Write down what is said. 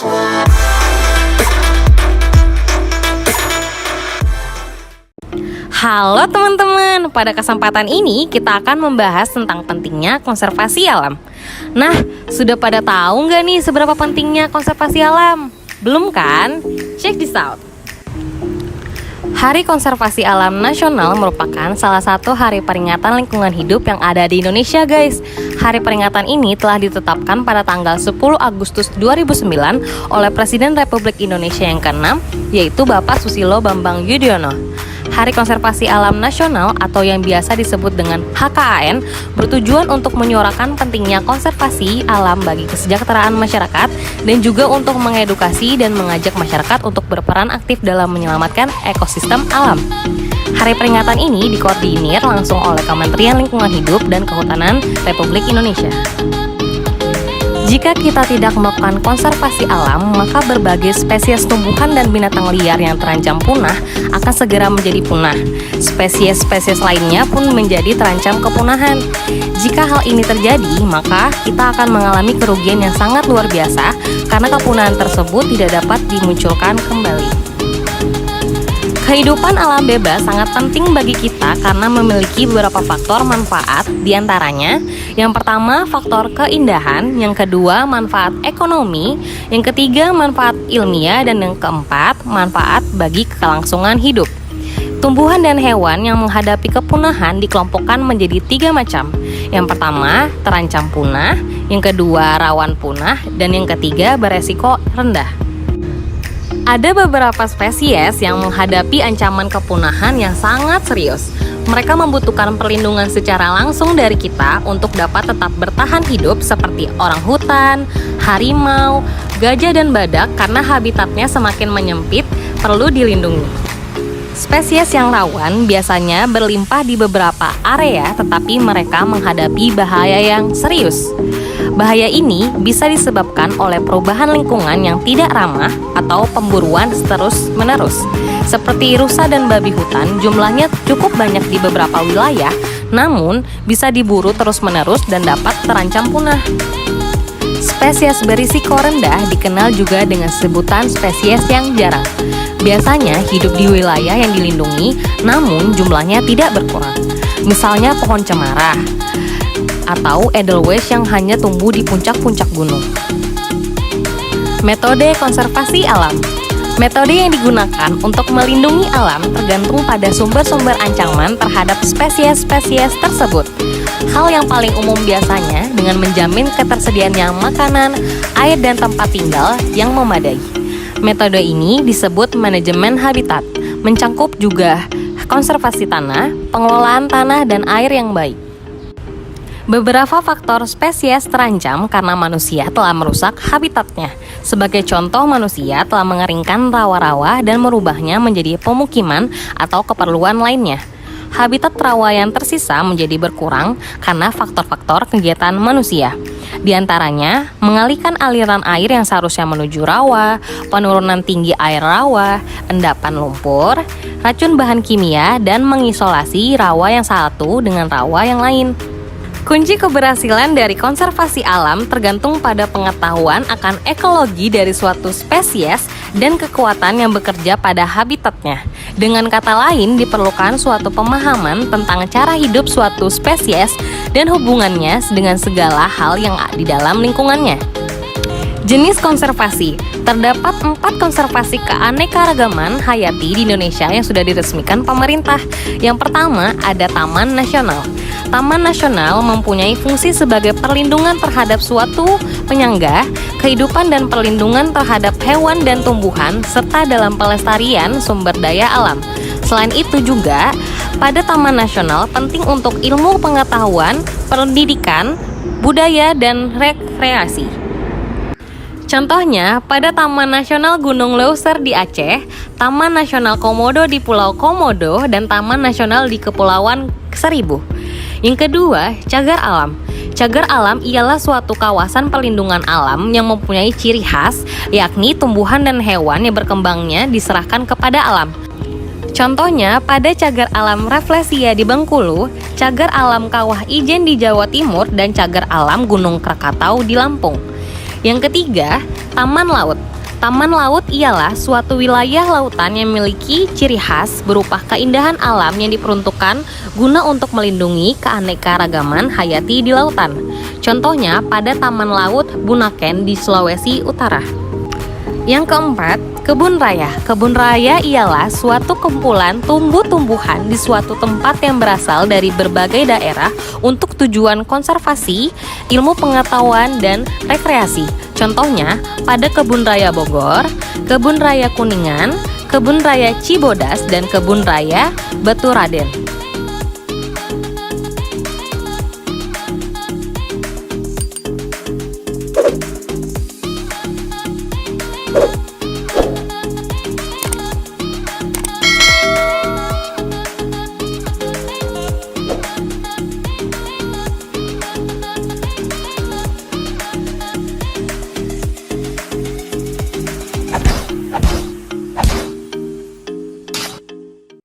Halo teman-teman, pada kesempatan ini kita akan membahas tentang pentingnya konservasi alam. Nah, sudah pada tahu nggak nih seberapa pentingnya konservasi alam? Belum kan? Check this out. Hari Konservasi Alam Nasional merupakan salah satu hari peringatan lingkungan hidup yang ada di Indonesia, guys. Hari peringatan ini telah ditetapkan pada tanggal 10 Agustus 2009 oleh Presiden Republik Indonesia yang ke-6, yaitu Bapak Susilo Bambang Yudhoyono. Hari Konservasi Alam Nasional atau yang biasa disebut dengan HKAN bertujuan untuk menyuarakan pentingnya konservasi alam bagi kesejahteraan masyarakat dan juga untuk mengedukasi dan mengajak masyarakat untuk berperan aktif dalam menyelamatkan ekosistem alam. Hari peringatan ini dikoordinir langsung oleh Kementerian Lingkungan Hidup dan Kehutanan Republik Indonesia. Jika kita tidak melakukan konservasi alam, maka berbagai spesies tumbuhan dan binatang liar yang terancam punah akan segera menjadi punah. Spesies-spesies lainnya pun menjadi terancam kepunahan. Jika hal ini terjadi, maka kita akan mengalami kerugian yang sangat luar biasa karena kepunahan tersebut tidak dapat dimunculkan kembali. Kehidupan alam bebas sangat penting bagi kita karena memiliki beberapa faktor manfaat, diantaranya yang pertama faktor keindahan, yang kedua manfaat ekonomi, yang ketiga manfaat ilmiah, dan yang keempat manfaat bagi kelangsungan hidup. Tumbuhan dan hewan yang menghadapi kepunahan dikelompokkan menjadi 3 macam. Yang pertama terancam punah, yang kedua rawan punah, dan yang ketiga beresiko rendah. Ada beberapa spesies yang menghadapi ancaman kepunahan yang sangat serius. Mereka membutuhkan perlindungan secara langsung dari kita untuk dapat tetap bertahan hidup seperti orang hutan, harimau, gajah, dan badak karena habitatnya semakin menyempit, perlu dilindungi. Spesies yang rawan biasanya berlimpah di beberapa area, tetapi mereka menghadapi bahaya yang serius. Bahaya ini bisa disebabkan oleh perubahan lingkungan yang tidak ramah atau pemburuan terus-menerus. Seperti rusa dan babi hutan, jumlahnya cukup banyak di beberapa wilayah, namun bisa diburu terus-menerus dan dapat terancam punah. Spesies berisiko rendah dikenal juga dengan sebutan spesies yang jarang. Biasanya hidup di wilayah yang dilindungi, namun jumlahnya tidak berkurang. Misalnya pohon cemara atau edelweiss yang hanya tumbuh di puncak-puncak gunung. Metode konservasi alam. Metode yang digunakan untuk melindungi alam tergantung pada sumber-sumber ancaman terhadap spesies-spesies tersebut. Hal yang paling umum biasanya dengan menjamin ketersediaannya makanan, air, dan tempat tinggal yang memadai. Metode ini disebut manajemen habitat, mencakup juga konservasi tanah, pengelolaan tanah dan air yang baik. Beberapa faktor spesies terancam karena manusia telah merusak habitatnya. Sebagai contoh, manusia telah mengeringkan rawa-rawa dan merubahnya menjadi pemukiman atau keperluan lainnya. Habitat rawa yang tersisa menjadi berkurang karena faktor-faktor kegiatan manusia. Di antaranya, mengalihkan aliran air yang seharusnya menuju rawa, penurunan tinggi air rawa, endapan lumpur, racun bahan kimia, dan mengisolasi rawa yang satu dengan rawa yang lain. Kunci keberhasilan dari konservasi alam tergantung pada pengetahuan akan ekologi dari suatu spesies dan kekuatan yang bekerja pada habitatnya. Dengan kata lain, diperlukan suatu pemahaman tentang cara hidup suatu spesies dan hubungannya dengan segala hal yang di dalam lingkungannya. Jenis konservasi. Terdapat 4 konservasi keanekaragaman hayati di Indonesia yang sudah diresmikan pemerintah. Yang pertama ada Taman Nasional. Taman Nasional mempunyai fungsi sebagai perlindungan terhadap suatu penyangga, kehidupan dan perlindungan terhadap hewan dan tumbuhan, serta dalam pelestarian sumber daya alam. Selain itu juga, pada Taman Nasional penting untuk ilmu pengetahuan, pendidikan, budaya, dan rekreasi. Contohnya, pada Taman Nasional Gunung Leuser di Aceh, Taman Nasional Komodo di Pulau Komodo, dan Taman Nasional di Kepulauan Seribu. Yang kedua, cagar alam. Cagar alam ialah suatu kawasan perlindungan alam yang mempunyai ciri khas, yakni tumbuhan dan hewan yang berkembangnya diserahkan kepada alam. Contohnya, pada cagar alam Rafflesia di Bengkulu, cagar alam Kawah Ijen di Jawa Timur, dan cagar alam Gunung Krakatau di Lampung. Yang ketiga, taman laut. Taman laut ialah suatu wilayah lautan yang memiliki ciri khas berupa keindahan alam yang diperuntukkan guna untuk melindungi keanekaragaman hayati di lautan. Contohnya pada Taman Laut Bunaken di Sulawesi Utara. Yang keempat, kebun raya. Kebun raya ialah suatu kumpulan tumbuh-tumbuhan di suatu tempat yang berasal dari berbagai daerah untuk tujuan konservasi, ilmu pengetahuan, dan rekreasi. Contohnya pada Kebun Raya Bogor, Kebun Raya Kuningan, Kebun Raya Cibodas, dan Kebun Raya Baturaden.